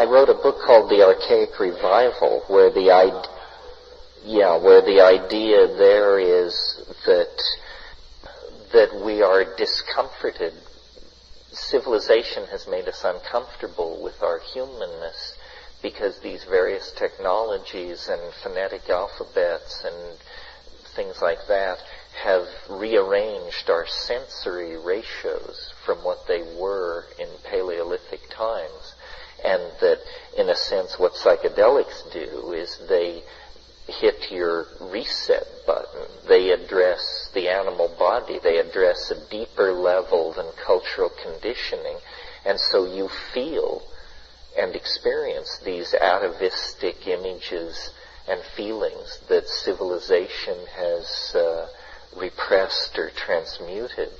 I wrote a book called The Archaic Revival, where the idea there is that we are discomforted. Civilization has made us uncomfortable with our humanness because these various technologies and phonetic alphabets and things like that have rearranged our sensory ratios from what they were in Paleolithic times. And that, in a sense, what psychedelics do is they hit your reset button. They address the animal body. They address a deeper level than cultural conditioning. And so you feel and experience these atavistic images and feelings that civilization has repressed or transmuted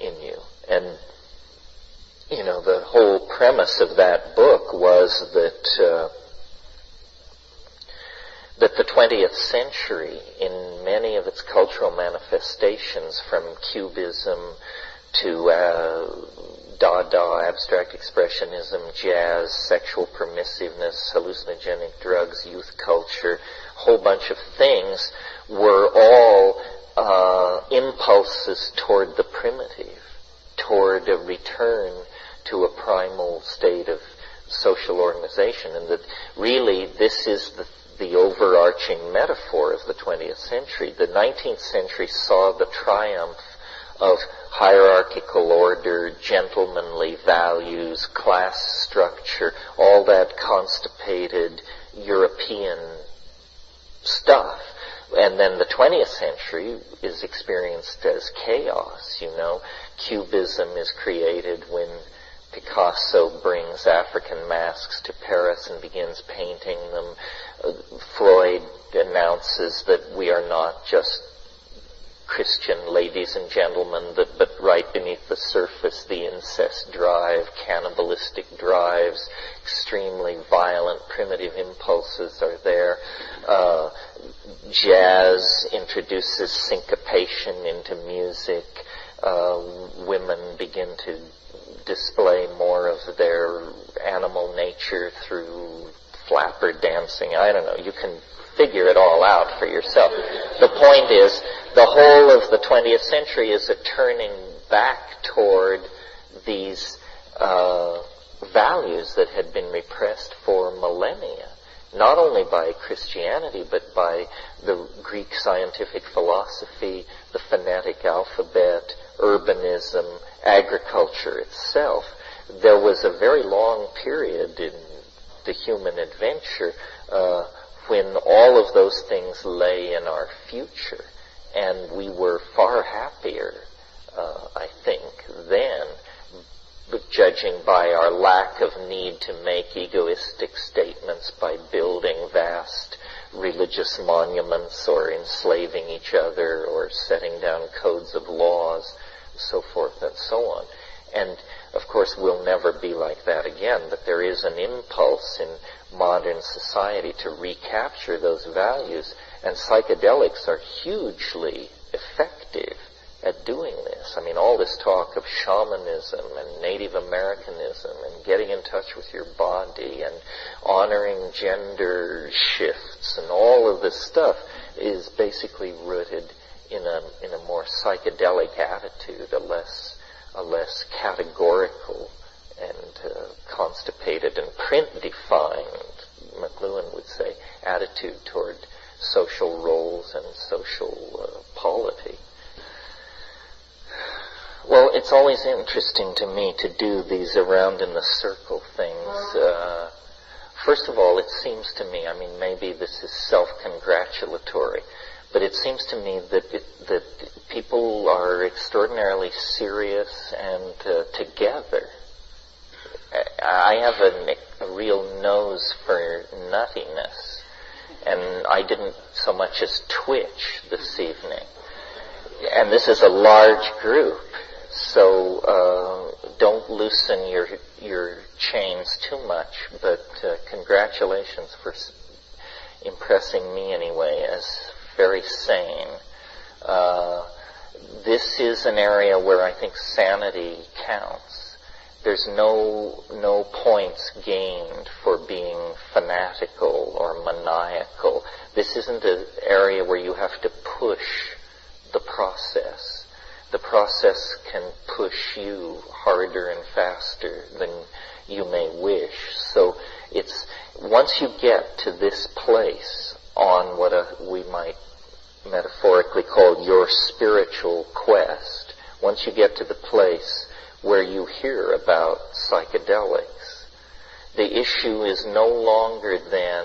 in you. And, the whole premise of that book was that the 20th century, in many of its cultural manifestations, from Cubism to Dada, abstract expressionism, jazz, sexual permissiveness, hallucinogenic drugs, youth culture, a whole bunch of things, were all impulses toward the primitive, toward a return to a primal state of social organization, and that really this is the overarching metaphor of the 20th century. The 19th century saw the triumph of hierarchical order, gentlemanly values, class structure, all that constipated European stuff. And then the 20th century is experienced as chaos, Cubism is created when Picasso brings African masks to Paris and begins painting them. Freud announces that we are not just Christian ladies and gentlemen, but right beneath the surface, the incest drive, cannibalistic drives, extremely violent, primitive impulses are there. Jazz introduces syncopation into music. Women begin to display more of their animal nature through flapper dancing. I don't know. You can figure it all out for yourself. The point is, the whole of the 20th century is a turning back toward these values that had been repressed for millennia, not only by Christianity, but by the Greek scientific philosophy, the phonetic alphabet, urbanism, agriculture itself. There was a very long period in the human adventure when all of those things lay in our future, and we were far happier, I think, then, judging by our lack of need to make egoistic statements by building vast religious monuments or enslaving each other or setting down codes of laws, so forth and so on. And, of course, we'll never be like that again, but there is an impulse in modern society to recapture those values, and psychedelics are hugely effective at doing this. I mean, all this talk of shamanism and Native Americanism and getting in touch with your body and honoring gender shifts and all of this stuff is basically rooted in a more psychedelic attitude, a less categorical and constipated and print-defined, McLuhan would say, attitude toward social roles and social polity. Well, it's always interesting to me to do these around in the circle things. First of all, it seems to me, I mean, maybe this is self-congratulatory, but it seems to me that people are extraordinarily serious and together. I have a real nose for nuttiness, and I didn't so much as twitch this evening. And this is a large group, so don't loosen your chains too much, but congratulations for impressing me anyway as very sane. This is an area where I think sanity counts, There's no points gained for being fanatical or maniacal. This isn't an area where you have to push the process. The process can push you harder and faster than you may wish. So it's, once you get to this place on what we might metaphorically call your spiritual quest, once you get to the place where you hear about psychedelics, the issue is no longer then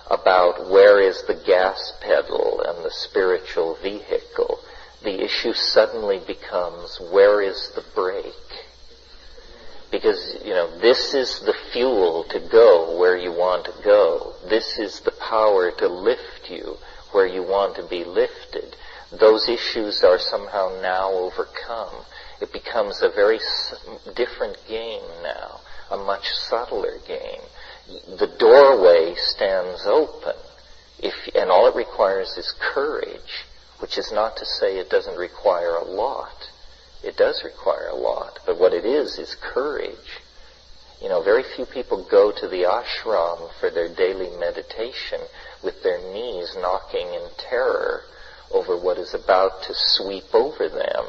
about where is the gas pedal and the spiritual vehicle. The issue suddenly becomes, where is the brake? Because, this is the fuel to go where you want to go. This is the power to lift you where you want to be lifted. Those issues are somehow now overcome. It becomes a very different game now, a much subtler game. The doorway stands open, and all it requires is courage, which is not to say it doesn't require a lot. It does require a lot, but what it is courage. Very few people go to the ashram for their daily meditation with their knees knocking in terror over what is about to sweep over them.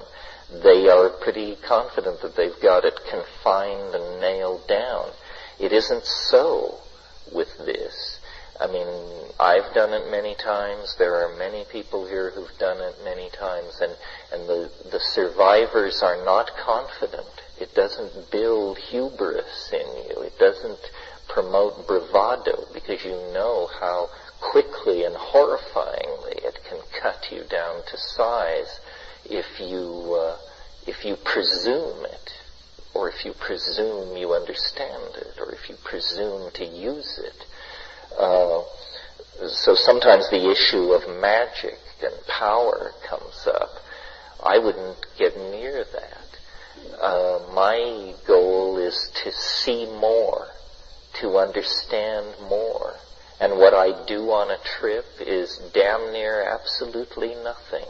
They are pretty confident that they've got it confined and nailed down. It isn't so with this. I've done it many times. There are many people here who've done it many times, and the survivors are not confident. It doesn't build hubris in you. It doesn't promote bravado, because you know how quickly and horrifyingly it can cut you down to size if you presume it, or if you presume you understand it, or if you presume to use it. So sometimes the issue of magic and power comes up. I wouldn't get near that. My goal is to see more, to understand more. And what I do on a trip is damn near absolutely nothing.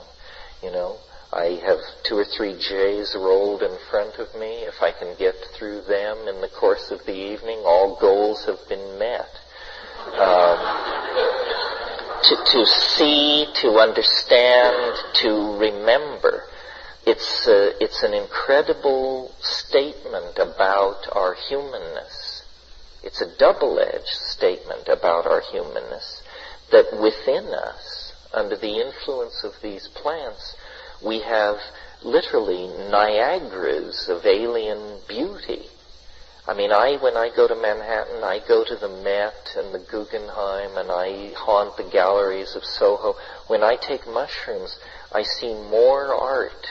I have 2 or 3 J's rolled in front of me. If I can get through them in the course of the evening, all goals have been met. To see, to understand, to remember. It's an incredible statement about our humanness. It's a double-edged statement about our humanness, that within us, under the influence of these plants, we have literally Niagaras of alien beauty. When I go to Manhattan, I go to the Met and the Guggenheim, and I haunt the galleries of Soho. When I take mushrooms, I see more art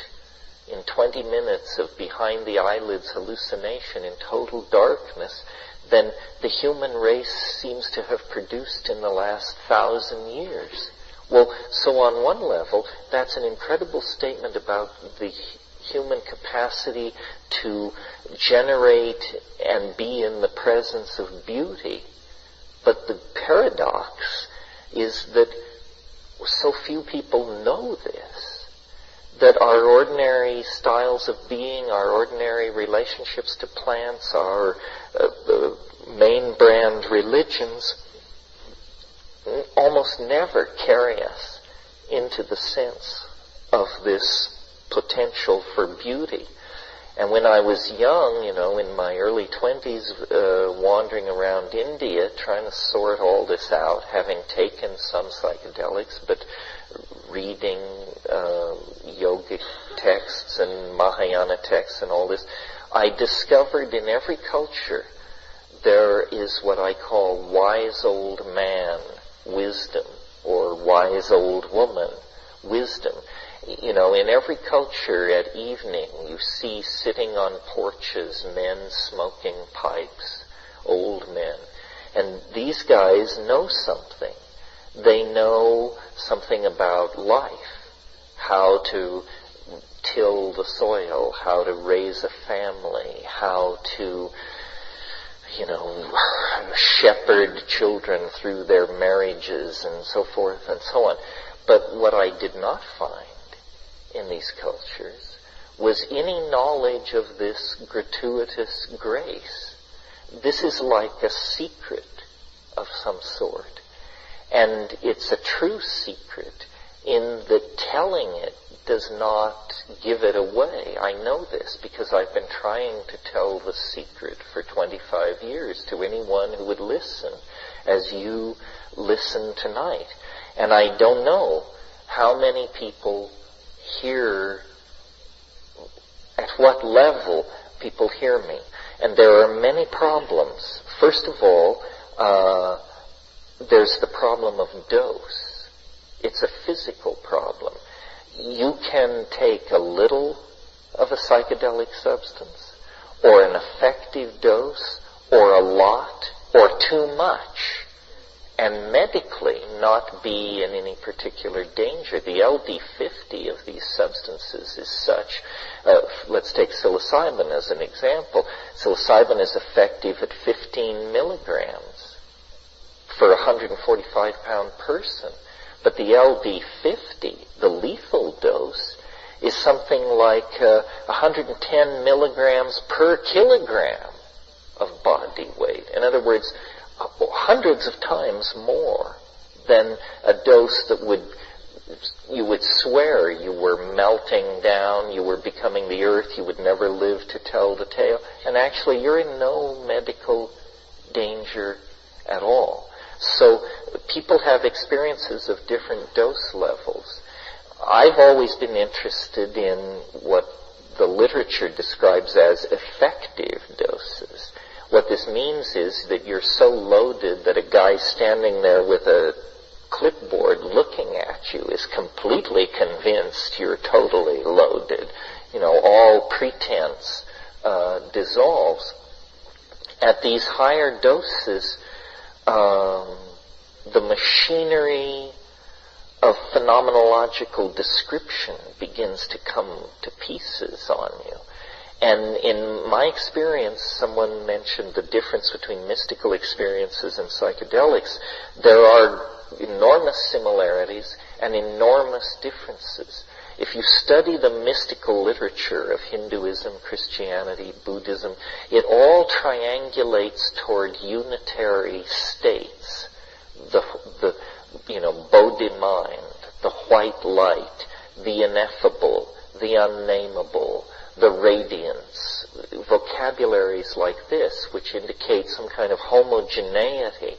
in 20 minutes of behind the eyelids hallucination in total darkness than the human race seems to have produced in the last 1,000 years. Well, so on one level, that's an incredible statement about the human capacity to generate and be in the presence of beauty. But the paradox is that so few people know this, that our ordinary styles of being, our ordinary relationships to plants, our main brand religions almost never carry us into the sense of this potential for beauty. And when I was young, in my early 20s, wandering around India, trying to sort all this out, having taken some psychedelics, but reading yogic texts and Mahayana texts and all this, I discovered in every culture there is what I call wise old man wisdom, or wise old woman wisdom. In every culture at evening you see sitting on porches men smoking pipes, old men. And these guys know something. They know something about life, how to till the soil, how to raise a family, how to, shepherd children through their marriages and so forth and so on. But what I did not find in these cultures was any knowledge of this gratuitous grace. This is like a secret of some sort. And it's a true secret in that telling it does not give it away. I know this because I've been trying to tell the secret for 25 years to anyone who would listen, as you listen tonight. And I don't know how many people hear, at what level people hear me. And there are many problems. First of all, there's the problem of dose. It's a physical problem. You can take a little of a psychedelic substance, or an effective dose, or a lot, or too much, and medically not be in any particular danger. The LD50 of these substances is such, let's take psilocybin as an example. Psilocybin is effective at 15 milligrams for a 145-pound person. But the LD50, the lethal dose, is something like 110 milligrams per kilogram of body weight. In other words, hundreds of times more than a dose that you would swear you were melting down, you were becoming the earth, you would never live to tell the tale. And actually, you're in no medical danger at all. So people have experiences of different dose levels. I've always been interested in what the literature describes as effective doses. What this means is that you're so loaded that a guy standing there with a clipboard looking at you is completely convinced you're totally loaded. All pretense dissolves. At these higher doses, the machinery of phenomenological description begins to come to pieces on you. And in my experience, someone mentioned the difference between mystical experiences and psychedelics. There are enormous similarities and enormous differences. If you study the mystical literature of Hinduism, Christianity, Buddhism, it all triangulates toward unitary states. The Bodhi mind, the white light, the ineffable, the unnameable, the radiance, vocabularies like this, which indicate some kind of homogeneity.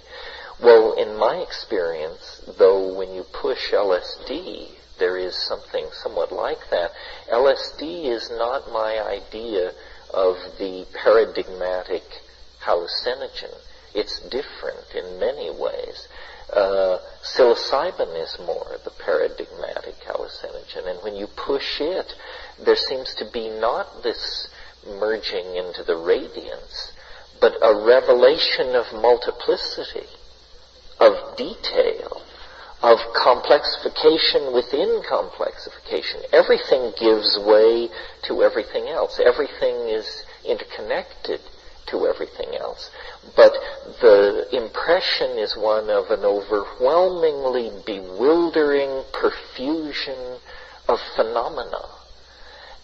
Well, in my experience, though, when you push LSD, there is something somewhat like that. LSD is not my idea of the paradigmatic hallucinogen. It's different in many ways. Psilocybin is more the paradigmatic hallucinogen, and when you push it, there seems to be not this merging into the radiance, but a revelation of multiplicity, of detail, of complexification within complexification. Everything gives way to everything else. Everything is interconnected to everything else. But the impression is one of an overwhelmingly bewildering profusion of phenomena.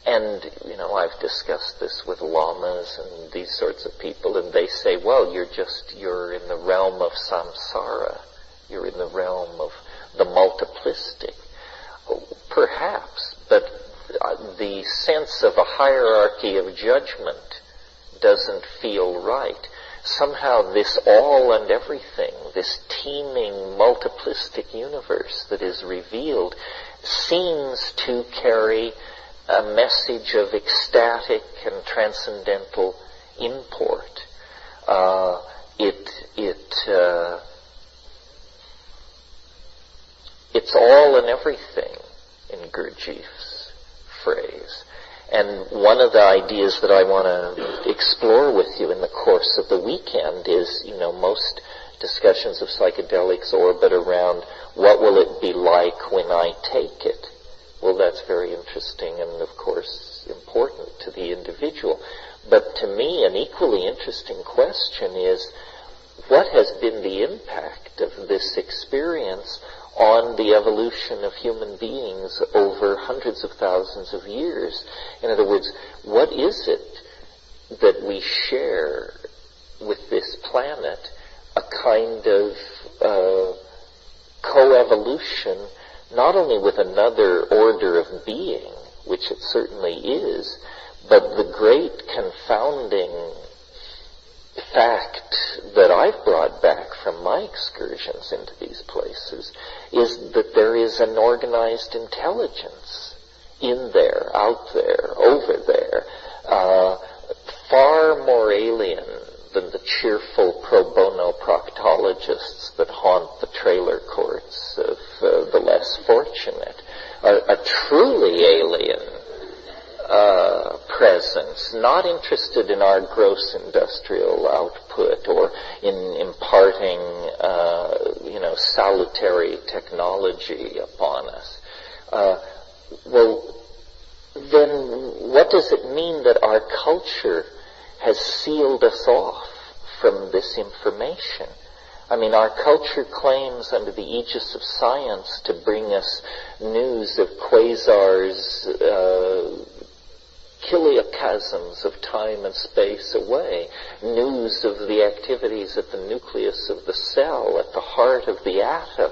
And, I've discussed this with lamas and these sorts of people, and they say, well, you're in the realm of samsara. You're in the realm of the multiplistic. Perhaps, but the sense of a hierarchy of judgment doesn't feel right. Somehow this all and everything, this teeming multiplistic universe that is revealed, seems to carry a message of ecstatic and transcendental import. It's all and everything, in Gurdjieff's phrase. And one of the ideas that I want to explore with you in the course of the weekend is, most discussions of psychedelics orbit around what will it be like when I take it. Well, that's very interesting and, of course, important to the individual. But to me, an equally interesting question is, what has been the impact of this experience on the evolution of human beings over hundreds of thousands of years. In other words, what is it that we share with this planet? A kind of coevolution, not only with another order of being, which it certainly is, but the great confounding fact that I've brought back from my excursions into these places is that there is an organized intelligence in there, out there, over there, far more alien than the cheerful pro bono proctologists that haunt the trailer courts of the less fortunate. A truly alien presence, not interested in our gross industrial output or in imparting, salutary technology upon us. Well, then what does it mean that our culture has sealed us off from this information? I mean, our culture claims under the aegis of science to bring us news of quasars, kilochasms of time and space away, news of the activities at the nucleus of the cell, at the heart of the atom,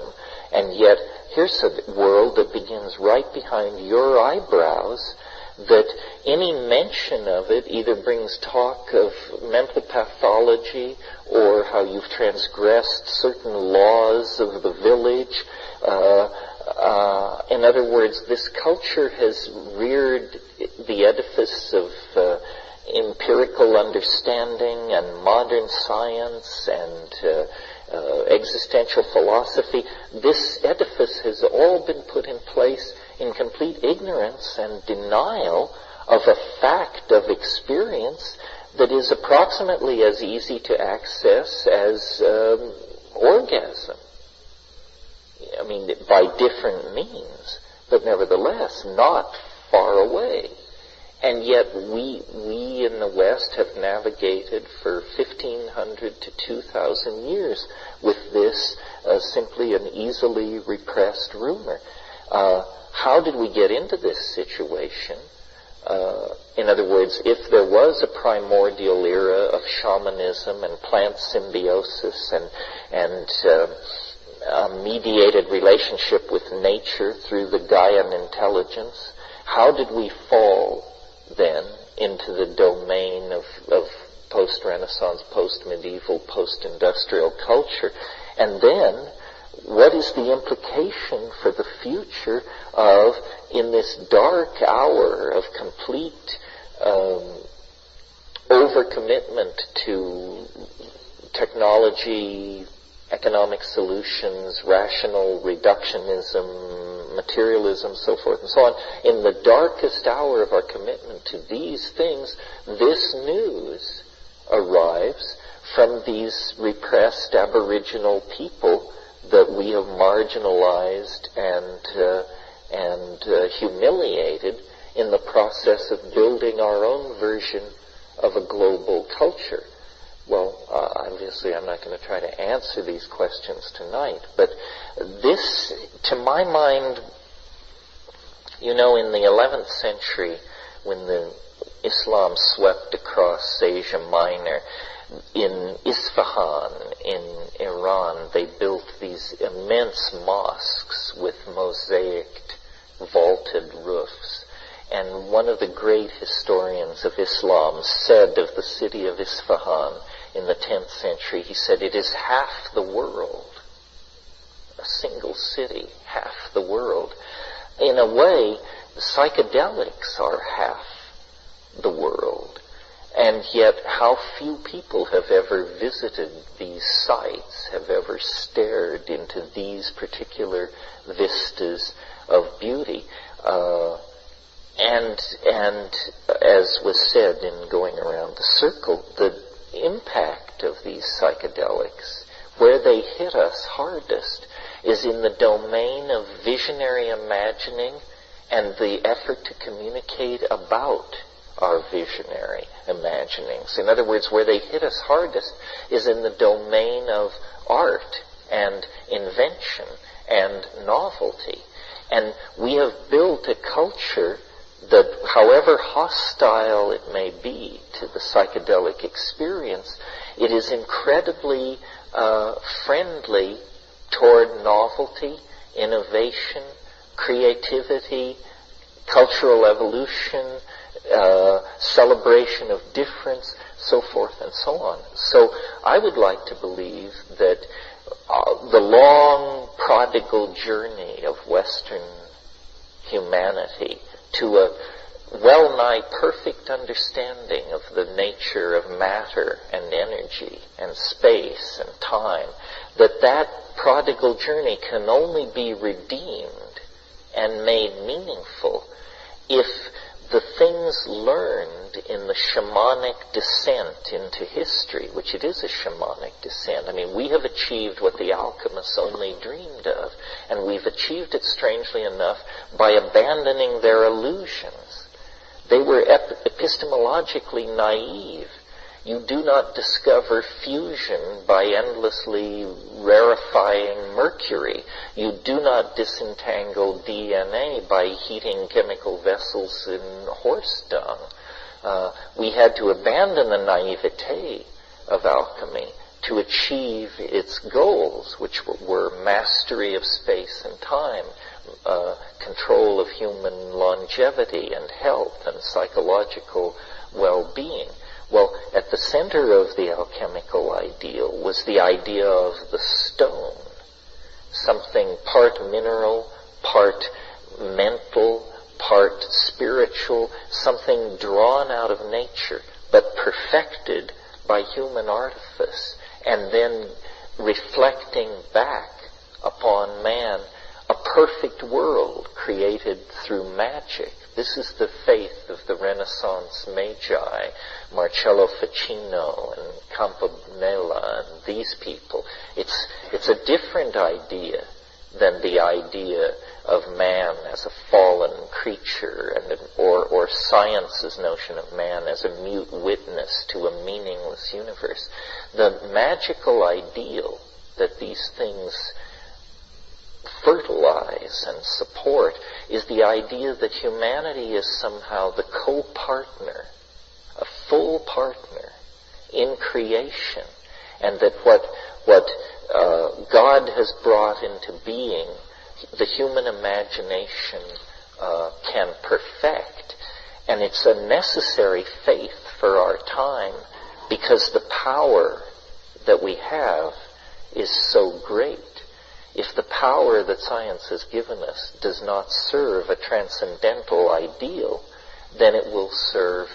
and yet here's a world that begins right behind your eyebrows, that any mention of it either brings talk of mental pathology or how you've transgressed certain laws of the village. In other words, this culture has reared the edifice of empirical understanding and modern science and existential philosophy. This edifice has all been put in place in complete ignorance and denial of a fact of experience that is approximately as easy to access as orgasm. I mean, by different means, but nevertheless not far away. And yet we in the West have navigated for 1,500 to 2,000 years with this simply an easily repressed rumor. How did we get into this situation? In other words, if there was a primordial era of shamanism and plant symbiosis and a mediated relationship with nature through the Gaian intelligence, how did we fall then into the domain of post-Renaissance, post-medieval, post-industrial culture? And then, what is the implication for the future of, in this dark hour of complete overcommitment to technology, economic solutions, rational reductionism, materialism, so forth and so on. In the darkest hour of our commitment to these things, this news arrives from these repressed Aboriginal people that we have marginalized and humiliated in the process of building our own version of a global culture. Well, obviously I'm not going to try to answer these questions tonight, but this, to my mind, in the 11th century, when the Islam swept across Asia Minor, in Isfahan, in Iran, they built these immense mosques with mosaicked, vaulted roofs. And one of the great historians of Islam said of the city of Isfahan in the 10th century, he said, it is half the world. A single city, half the world. In a way, psychedelics are half the world. And yet, how few people have ever visited these sites, have ever stared into these particular vistas of beauty. And as was said in going around the circle, the impact of these psychedelics, where they hit us hardest, is in the domain of visionary imagining and the effort to communicate about our visionary imaginings. In other words, where they hit us hardest is in the domain of art and invention and novelty. And we have built a culture that, however hostile it may be to the psychedelic experience, it is incredibly friendly toward novelty, innovation, creativity, cultural evolution, celebration of difference, so forth and so on. So I would like to believe that the long prodigal journey of Western humanity to a well-nigh perfect understanding of the nature of matter and energy and space and time, that prodigal journey can only be redeemed and made meaningful if the things learned in the shamanic descent into history, which it is a shamanic descent. I mean, we have achieved what the alchemists only dreamed of, and we've achieved it, strangely enough, by abandoning their illusions. They were epistemologically naive. You do not discover fusion by endlessly rarefying mercury. You do not disentangle DNA by heating chemical vessels in horse dung. We had to abandon the naivete of alchemy to achieve its goals, which were mastery of space and time, control of human longevity and health and psychological well-being. Well, at the center of the alchemical ideal was the idea of the stone, something part mineral, part mental, part spiritual, something drawn out of nature, but perfected by human artifice, and then reflecting back upon man a perfect world created through magic. This is the faith of the Renaissance magi, Marcello Ficino and Campanella and these people. It's a different idea than the idea of man as a fallen creature, or science's notion of man as a mute witness to a meaningless universe. The magical ideal that these things fertilize and support is the idea that humanity is somehow the co-partner, a full partner in creation, and that what God has brought into being, the human imagination can perfect. And it's a necessary faith for our time, because the power that we have is so great. If the power that science has given us does not serve a transcendental ideal, then it will serve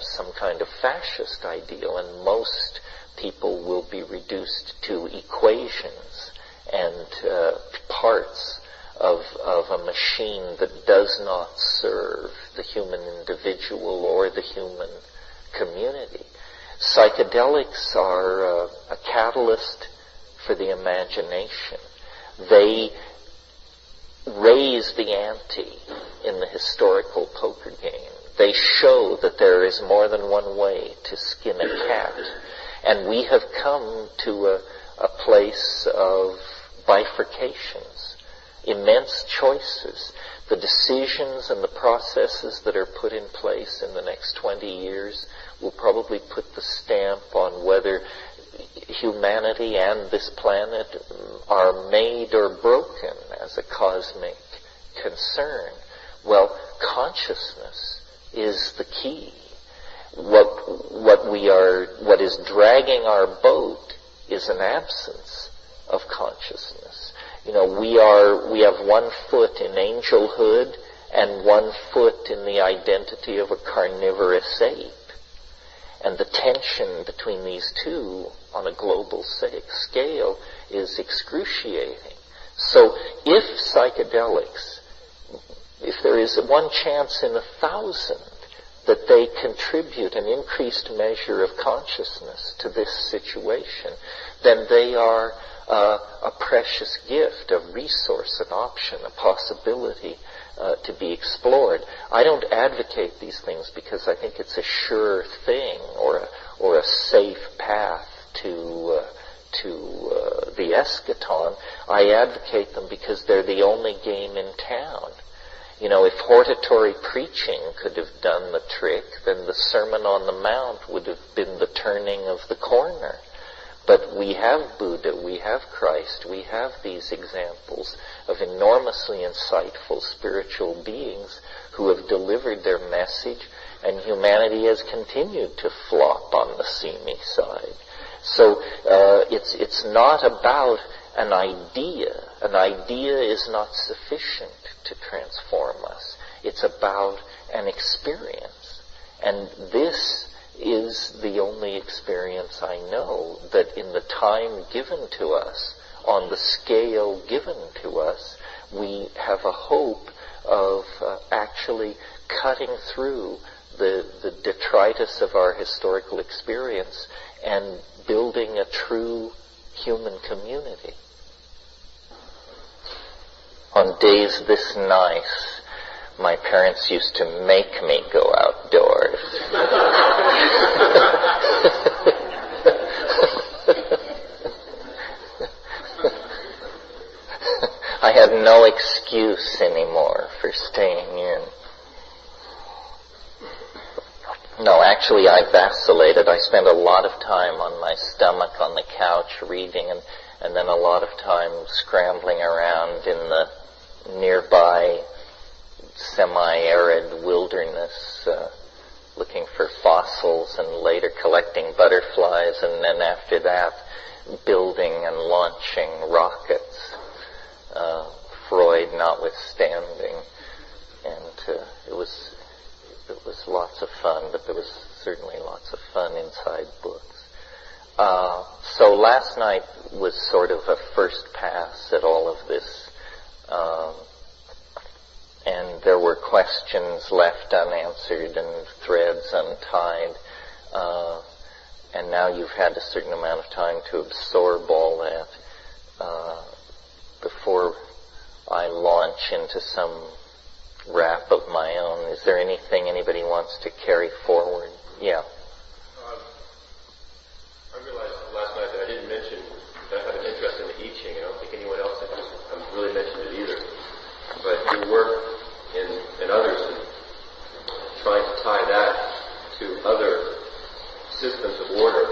some kind of fascist ideal, and most people will be reduced to equations and parts of a machine that does not serve the human individual or the human community. Psychedelics are a catalyst for the imagination. They raise the ante in the historical poker game. They show that there is more than one way to skin a cat. And we have come to a place of bifurcations, immense choices. The decisions and the processes that are put in place in the next 20 years will probably put the stamp on whether humanity and this planet are made or broken as a cosmic concern. Well, consciousness is the key. What is dragging our boat is an absence of consciousness. You know, we have 1 foot in angelhood and 1 foot in the identity of a carnivorous ape. And the tension between these two on a global scale is excruciating. So if psychedelics, if there is one chance in 1,000 that they contribute an increased measure of consciousness to this situation, then they are a precious gift, a resource, an option, a possibility to be explored. I don't advocate these things because I think it's a sure thing or a safe path to the eschaton. I advocate them because they're the only game in town. You know, if hortatory preaching could have done the trick, then the Sermon on the Mount would have been the turning of the corner. But we have Buddha, we have Christ, we have these examples of enormously insightful spiritual beings who have delivered their message, and humanity has continued to flop on the seamy side. So it's not about an idea. An idea is not sufficient to transform us. It's about an experience. And this is the only experience I know that in the time given to us, on the scale given to us, we have a hope of actually cutting through the detritus of our historical experience and building a true human community. On days this nice, my parents used to make me go outdoors. I had no excuse anymore for staying in. No, actually I vacillated. I spent a lot of time on my stomach on the couch reading, and then a lot of time scrambling around in the nearby semi-arid wilderness, looking for fossils, and later collecting butterflies, and then after that building and launching rockets, Freud notwithstanding. And it was lots of fun, but there was certainly lots of fun inside books. So last night was sort of a first pass at all of this. And there were questions left unanswered and threads untied. And now you've had a certain amount of time to absorb all that before I launch into some rap of my own. Is there anything anybody wants to carry forward? Yeah. I realized last night that I didn't mention that I have an interest in the I Ching. I don't think anyone else has really mentioned it either. But your work and others in trying to tie that to other systems of order,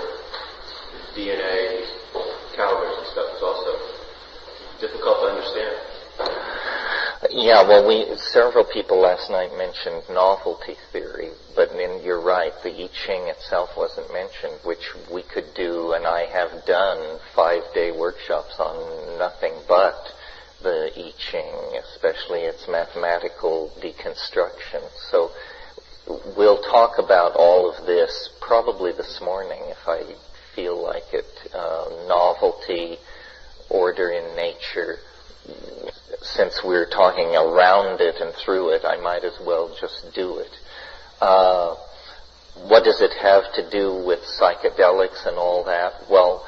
DNA, calendars and stuff, is also difficult to understand. Yeah, well, several people last night mentioned novelty theory, but you're right, the I Ching itself wasn't mentioned, which we could do, and I have done 5-day workshops on nothing but the I Ching, especially its mathematical deconstruction. So we'll talk about all of this probably this morning if I feel like it. Novelty, order in nature. Since we're talking around it and through it, I might as well just do it. What does it have to do with psychedelics and all that? Well,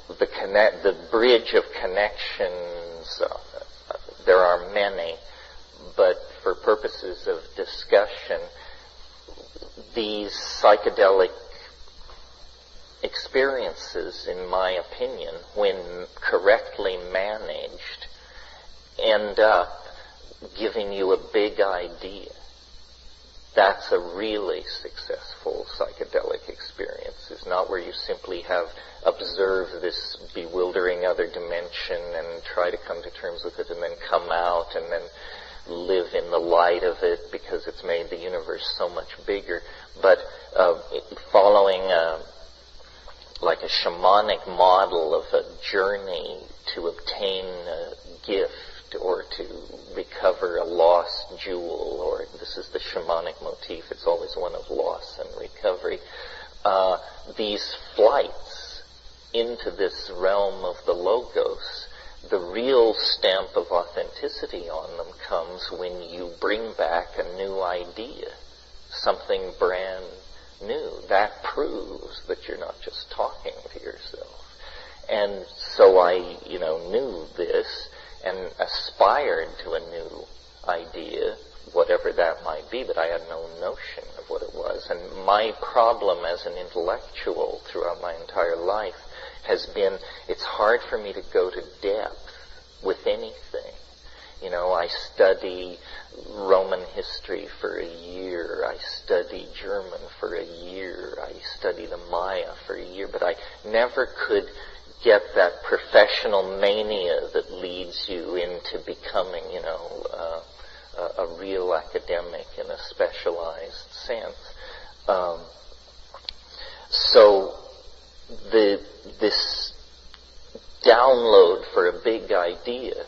the bridge of connections, there are many, but for purposes of discussion, these psychedelic experiences, in my opinion, when correctly managed, end up giving you a big idea. That's a really successful psychedelic experience. It's not where you simply have observed this bewildering other dimension and try to come to terms with it and then come out and then live in the light of it because it's made the universe so much bigger. But following like a shamanic model of a journey to obtain a gift or to recover a lost jewel, or this is the shamanic motif, it's always one of loss and recovery. These flights into this realm of the Logos, the real stamp of authenticity on them comes when you bring back a new idea, something brand new. That proves that you're not just talking to yourself. And so I, knew this and aspired to a new idea, whatever that might be, but I had no notion of what it was. And my problem as an intellectual throughout my entire life has been, it's hard for me to go to depth with anything. I study Roman history for a year. I study German for a year. I study the Maya for a year. But I never could get that professional mania that leads you into becoming, a real academic in a specialized sense. So this download for a big idea,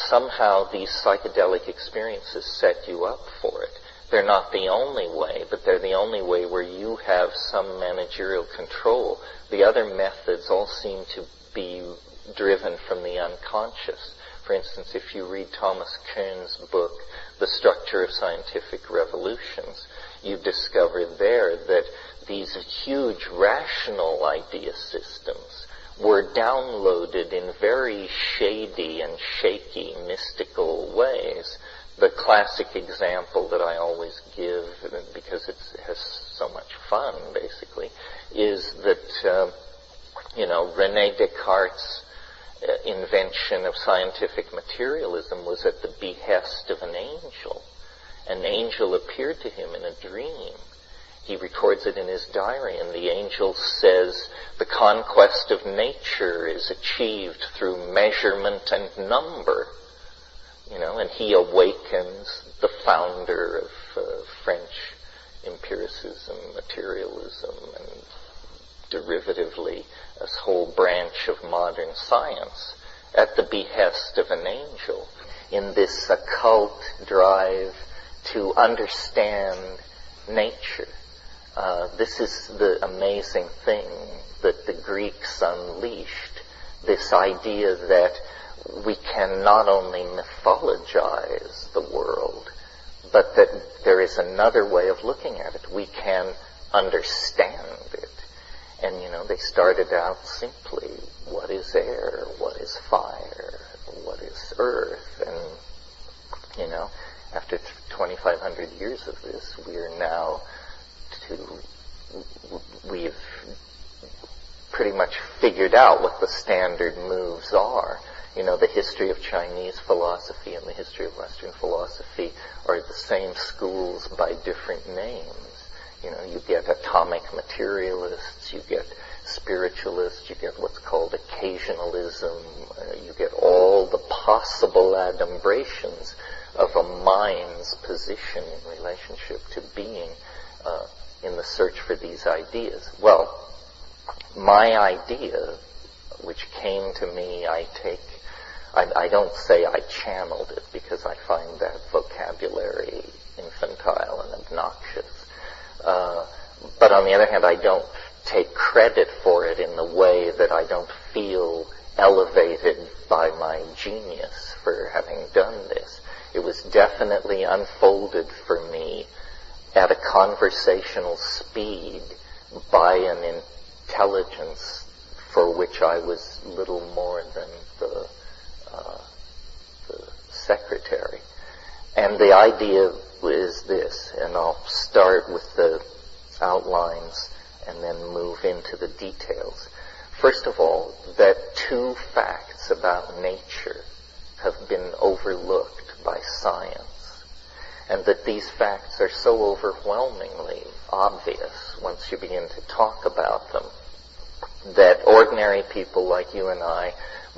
somehow these psychedelic experiences set you up for it. They're not the only way, but they're the only way where you have some managerial control. The other methods all seem to be driven from the unconscious. For instance, if you read Thomas Kuhn's book, The Structure of Scientific Revolutions, you discover there that these huge rational idea systems were downloaded in very shady and shaky mystical ways. The classic example that I always give, because it has so much fun, basically, is that, René Descartes' invention of scientific materialism was at the behest of an angel. An angel appeared to him in a dream. He records it in his diary, and the angel says, the conquest of nature is achieved through measurement and number. And he awakens the founder of French empiricism, materialism, and derivatively a whole branch of modern science at the behest of an angel in this occult drive to understand nature. This is the amazing thing that the Greeks unleashed, this idea that we can not only mythologize the world, but that there is another way of looking at it. We can understand it. And, they started out simply, what is air? What is fire? What is earth? And, after 2,500 years of this, we've pretty much figured out what the standard moves are. The history of Chinese philosophy and the history of Western philosophy are the same schools by different names. You get atomic materialists, you get spiritualists, you get what's called occasionalism, you get all the possible adumbrations of a mind's position in relationship to being in the search for these ideas. Well, my idea, which came to me, I don't say I channeled it, because I find that vocabulary infantile and obnoxious. But on the other hand, I don't take credit for it in the way that I don't feel elevated by my genius for having done this. It was definitely unfolded for me at a conversational speed by an intelligence for which I was little more than the secretary. And the idea is this, and I'll start with the outlines and then move into the details. First of all, that two facts about nature have been overlooked by science, and that these facts are so overwhelmingly obvious once you begin to talk about them, that ordinary people like you and I,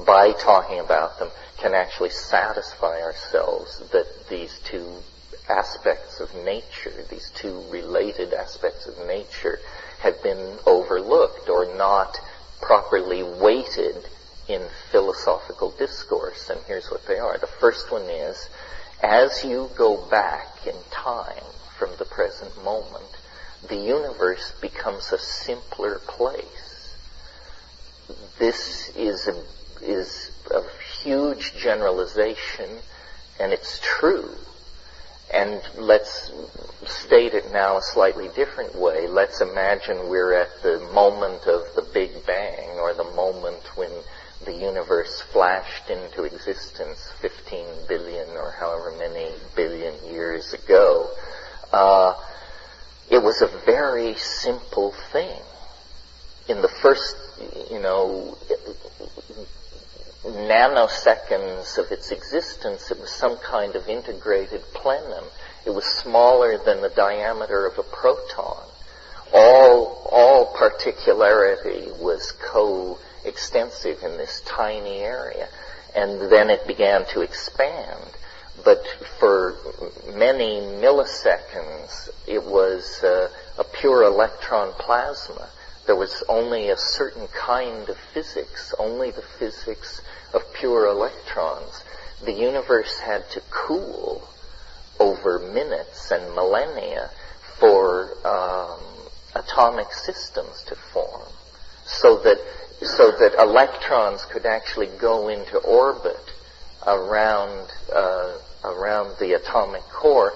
by talking about them, can actually satisfy ourselves that these two aspects of nature, these two related aspects of nature, have been overlooked or not properly weighted in philosophical discourse. And here's what they are. The first one is, as you go back in time from the present moment, the universe becomes a simpler place. This is a huge generalization, and it's true. And let's state it now a slightly different way. Let's imagine we're at the moment of the Big Bang, or the moment when the universe flashed into existence 15 billion or however many billion years ago. It was a very simple thing. In the first, nanoseconds of its existence, it was some kind of integrated plenum. It was smaller than the diameter of a proton. All particularity was coextensive in this tiny area. And then it began to expand. But for many milliseconds, it was a pure electron plasma. There was only a certain kind of physics, only the physics of pure electrons. The universe had to cool over minutes and millennia for atomic systems to form, so that electrons could actually go into orbit around the atomic core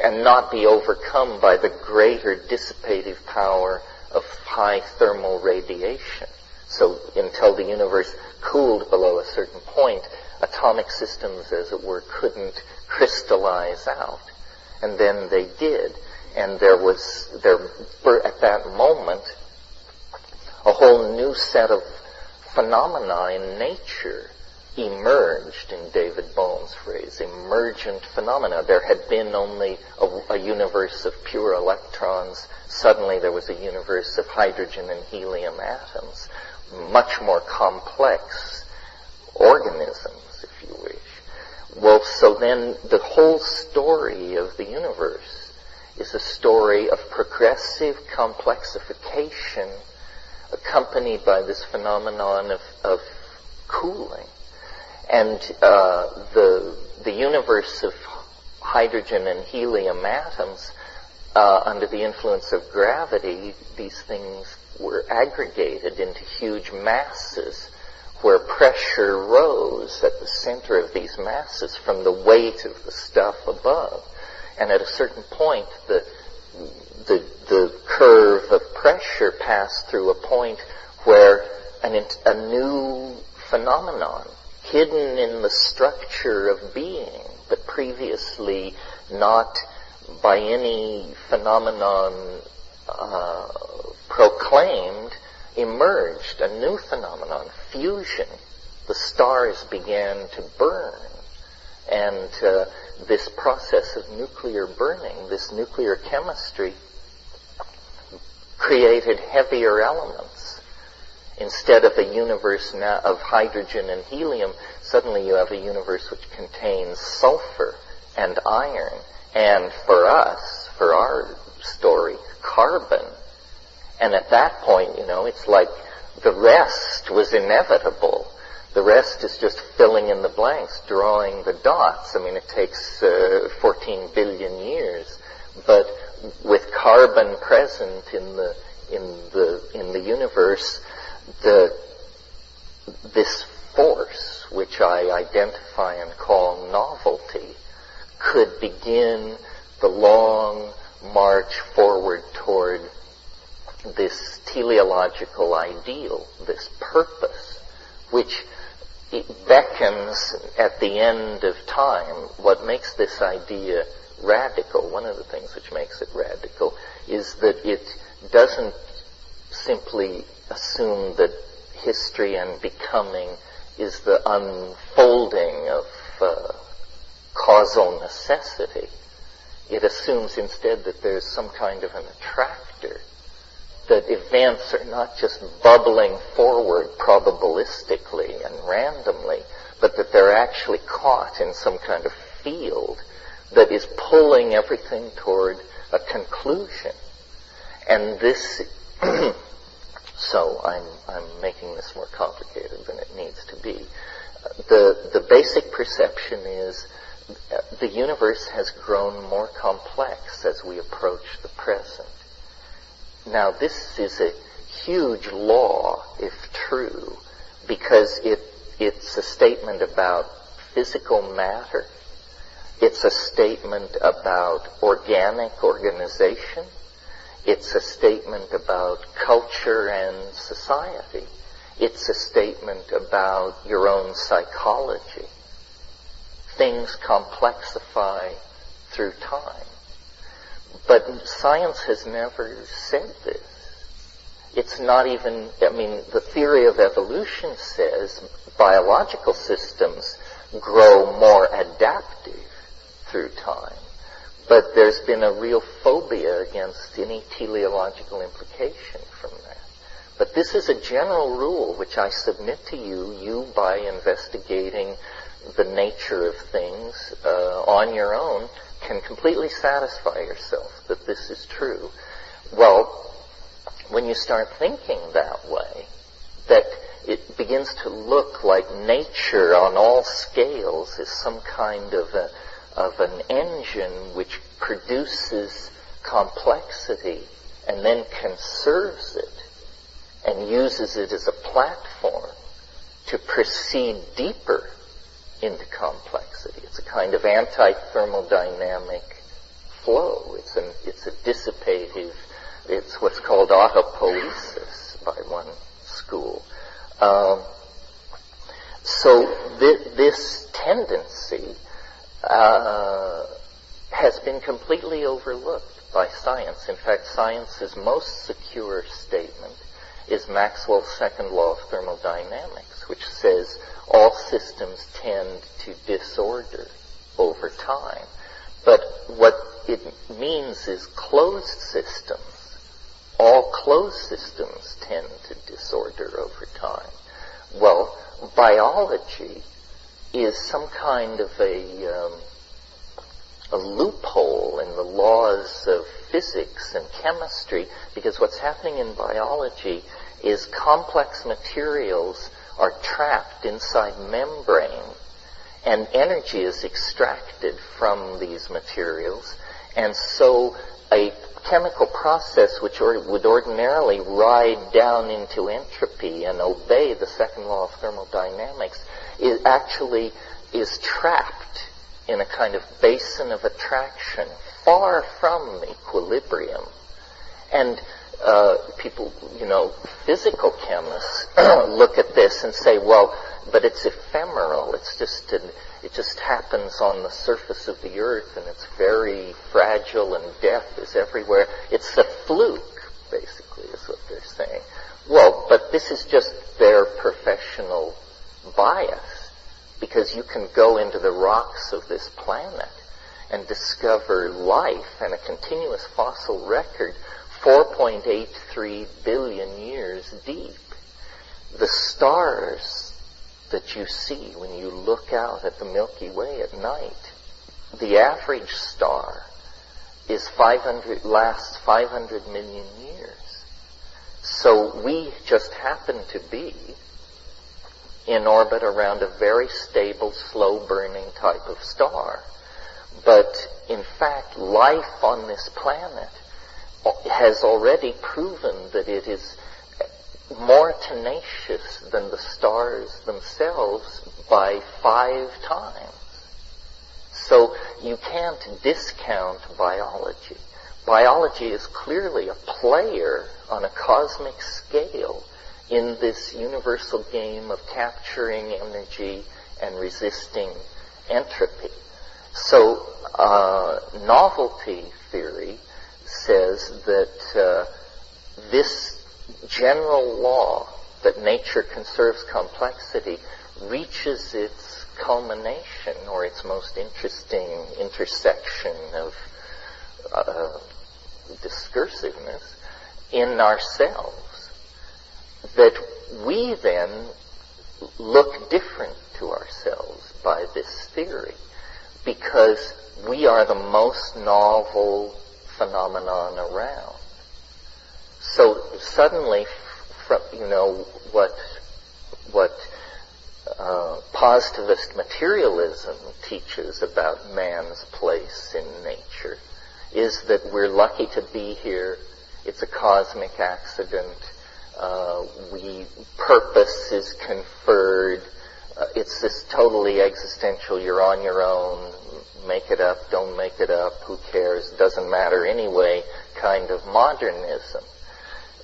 and not be overcome by the greater dissipative power of high thermal radiation. So until the universe cooled below a certain point, atomic systems, as it were, couldn't crystallize out. And then they did. And there at that moment, a whole new set of phenomena in nature emerged, in David Bohm's phrase, emergent phenomena. There had been only a universe of pure electrons. Suddenly there was a universe of hydrogen and helium atoms, much more complex organisms, if you wish. Well, so then the whole story of the universe is a story of progressive complexification accompanied by this phenomenon of cooling. And the universe of hydrogen and helium atoms, under the influence of gravity, these things were aggregated into huge masses where pressure rose at the center of these masses from the weight of the stuff above. And at a certain point, the curve of pressure passed through a point where a new phenomenon, hidden in the structure of being, but previously not by any phenomenon proclaimed, emerged. A new phenomenon, fusion. The stars began to burn. And this process of nuclear burning, this nuclear chemistry, created heavier elements. Instead of a universe now of hydrogen and helium, suddenly you have a universe which contains sulfur and iron, and for us, for our story, carbon. And at that point, it's like the rest was inevitable. The rest is just filling in the blanks, drawing the dots. I mean, it takes 14 billion years, but with carbon present in the universe, this force, which I identify and call novelty, could begin the long march forward toward this teleological ideal, this purpose, which it beckons at the end of time. What makes this idea radical, one of the things which makes it radical, is that it doesn't simply assume that history and becoming is the unfolding of causal necessity. It assumes instead that there's some kind of an attractor, that events are not just bubbling forward probabilistically and randomly, but that they're actually caught in some kind of field that is pulling everything toward a conclusion. And this, so I'm making this more complicated than it needs to be. The basic perception is the universe has grown more complex as we approach the present. Now, this is a huge law, if true, because it's a statement about physical matter. It's a statement about organic organization. It's a statement about culture and society. It's a statement about your own psychology. Things complexify through time. But science has never said this. It's not even, the theory of evolution says biological systems grow more adaptive through time. But there's been a real phobia against any teleological implication from that. But this is a general rule which I submit to you by investigating the nature of things on your own, can completely satisfy yourself that this is true. Well, when you start thinking that way, that it begins to look like nature on all scales is some kind of an engine which produces complexity and then conserves it and uses it as a platform to proceed deeper into complexity. It's a kind of anti-thermodynamic flow. It's a dissipative, it's what's called autopoiesis by one school. So this tendency has been completely overlooked by science. In fact, science's most secure statement is Maxwell's second law of thermodynamics, which says all systems tend to disorder over time. But what it means is closed systems, all closed systems tend to disorder over time. Well, biology is some kind of a loophole in the laws of physics and chemistry, because what's happening in biology is complex materials are trapped inside membrane, and energy is extracted from these materials, and so a chemical process which would ordinarily ride down into entropy and obey the second law of thermodynamics is trapped in a kind of basin of attraction far from equilibrium. And people, physical chemists look at this and say, well, but it's ephemeral. It just happens on the surface of the earth, and it's very fragile, and death is everywhere. It's a fluke, basically, is what they're saying. Well, but this is just their professional bias, because you can go into the rocks of this planet and discover life and a continuous fossil record 4.83 billion years deep. The stars that you see when you look out at the Milky Way at night, the average star lasts 500 million years. So we just happen to be in orbit around a very stable, slow-burning type of star. But in fact, life on this planet has already proven that it is more tenacious than the stars themselves by 5 times. So you can't discount biology. Biology is clearly a player on a cosmic scale in this universal game of capturing energy and resisting entropy. So novelty theory says that this general law that nature conserves complexity reaches its culmination, or its most interesting intersection of discursiveness, in ourselves. That we then look different to ourselves by this theory, because we are the most novel phenomenon around. So suddenly, what positivist materialism teaches about man's place in nature is that we're lucky to be here. It's a cosmic accident. Purpose is conferred. It's this totally existential, you're on your own, make it up, don't make it up, who cares, doesn't matter anyway, kind of modernism.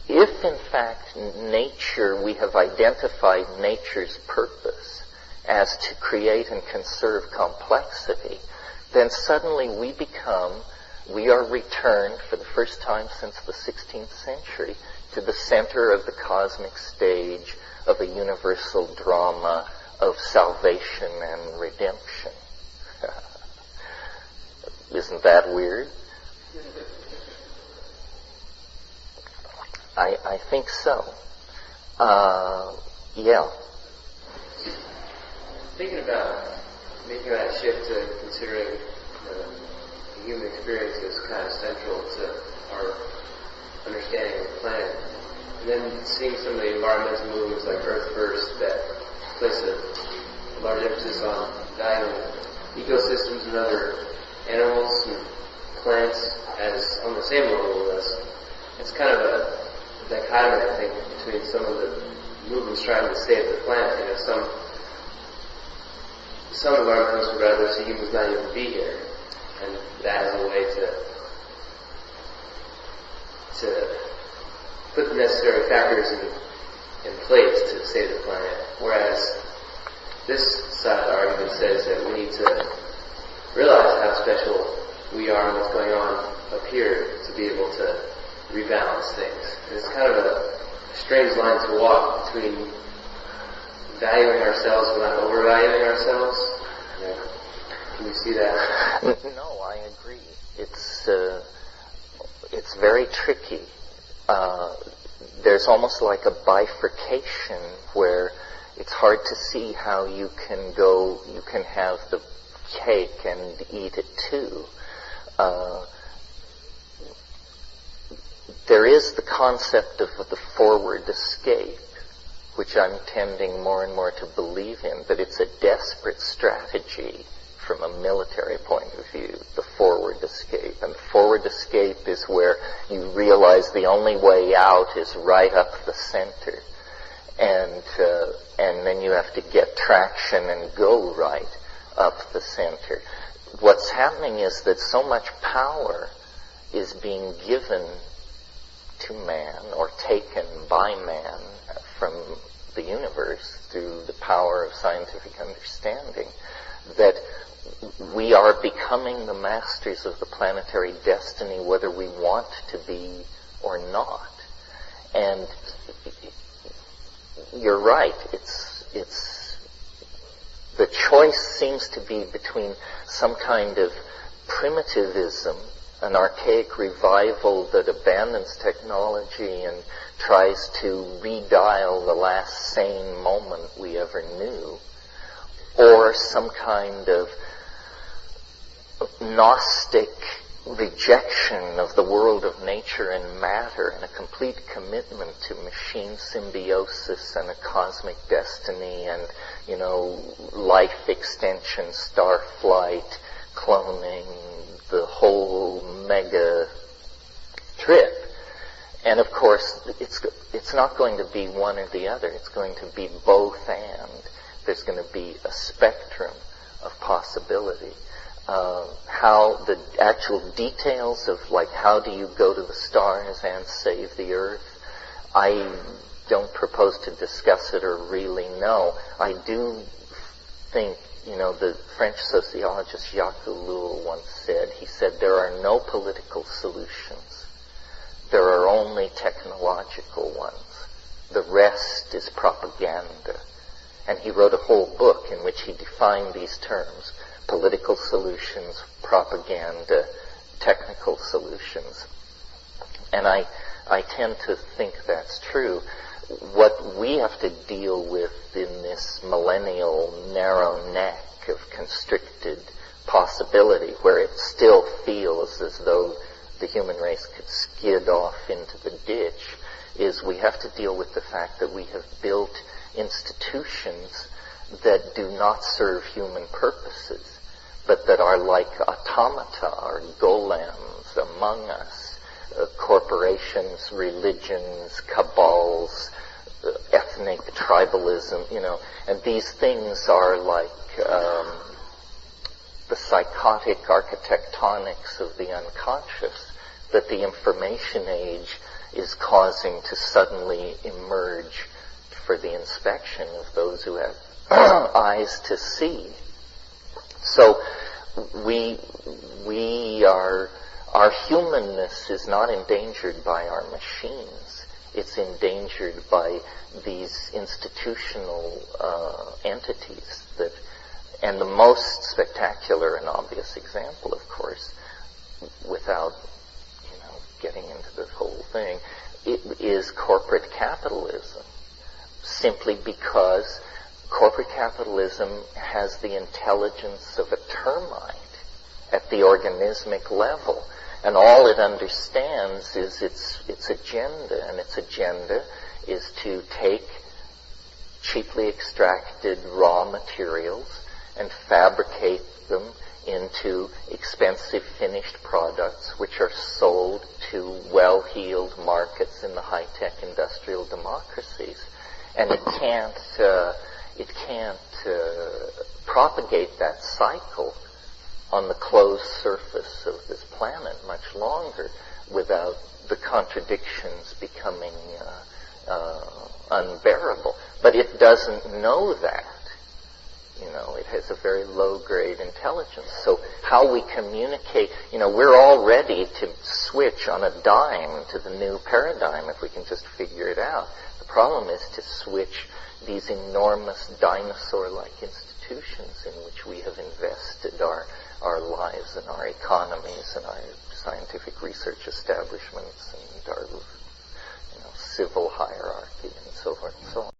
If in fact nature, we have identified nature's purpose as to create and conserve complexity, then suddenly we are returned for the first time since the 16th century to the center of the cosmic stage of a universal drama of salvation and redemption. Isn't that weird? I think so. Yeah. Thinking about making that shift to considering the human experience as kind of central to our understanding of the planet, and then seeing some of the environmental movements like Earth First that place a large emphasis on valuing ecosystems and other animals and plants as on the same level as us. It's kind of a dichotomy, I think, between some of the movements trying to save the planet. You know, some environmentalists would rather see humans not even be here, and that is a way to put the necessary factors in place to save the planet. Whereas this side of the argument says that we need to realize how special we are and what's going on up here to be able to rebalance things. And it's kind of a strange line to walk between valuing ourselves but not overvaluing ourselves. Can you see that? No, I agree. It's very tricky. There's almost like a bifurcation where it's hard to see how you can have the cake and eat it too. There is the concept of the forward escape, which I'm tending more and more to believe in, but it's a desperate strategy from a military point of view, the forward escape. And the forward escape is where you realize the only way out is right up the center. And then you have to get traction and go right up the center. What's happening is that so much power is being given to man or taken by man from the universe through the power of scientific understanding that we are becoming the masters of the planetary destiny whether we want to be or not. And you're right, it's the choice seems to be between some kind of primitivism, an archaic revival that abandons technology and tries to redial the last sane moment we ever knew, or some kind of Gnostic rejection of the world of nature and matter and a complete commitment to machine symbiosis and a cosmic destiny and, life extension, star flight, cloning, the whole mega trip. And of course, it's not going to be one or the other. It's going to be both and. There's going to be a spectrum of possibility. How the actual details of how do you go to the stars and save the earth, I don't propose to discuss it or really know. I do think, the French sociologist Jacques Ellul once said, he said, there are no political solutions. There are only technological ones. The rest is propaganda. And he wrote a whole book in which he defined these terms: political solutions, propaganda, technical solutions. And I tend to think that's true. What we have to deal with in this millennial narrow neck of constricted possibility, where it still feels as though the human race could skid off into the ditch, is we have to deal with the fact that we have built institutions that do not serve human purposes, but that are like automata or golems among us. Corporations, religions, cabals, ethnic tribalism, and these things are like the psychotic architectonics of the unconscious that the information age is causing to suddenly emerge for the inspection of those who have eyes to see. So our humanness is not endangered by our machines. It's endangered by these institutional entities that, and the most spectacular and obvious example, of course, without getting into the whole thing, it is corporate capitalism. Simply because corporate capitalism has the intelligence of a termite at the organismic level. And all it understands is its agenda. And its agenda is to take cheaply extracted raw materials and fabricate them into expensive finished products which are sold to well-heeled markets in the high-tech industrial democracies. And it can't propagate that cycle on the closed surface of this planet much longer without the contradictions becoming unbearable. But it doesn't know that. It has a very low-grade intelligence. So how we communicate, we're all ready to switch on a dime to the new paradigm if we can just figure it out. The problem is to switch these enormous dinosaur-like institutions in which we have invested our lives and our economies and our scientific research establishments and our civil hierarchy and so forth and so on.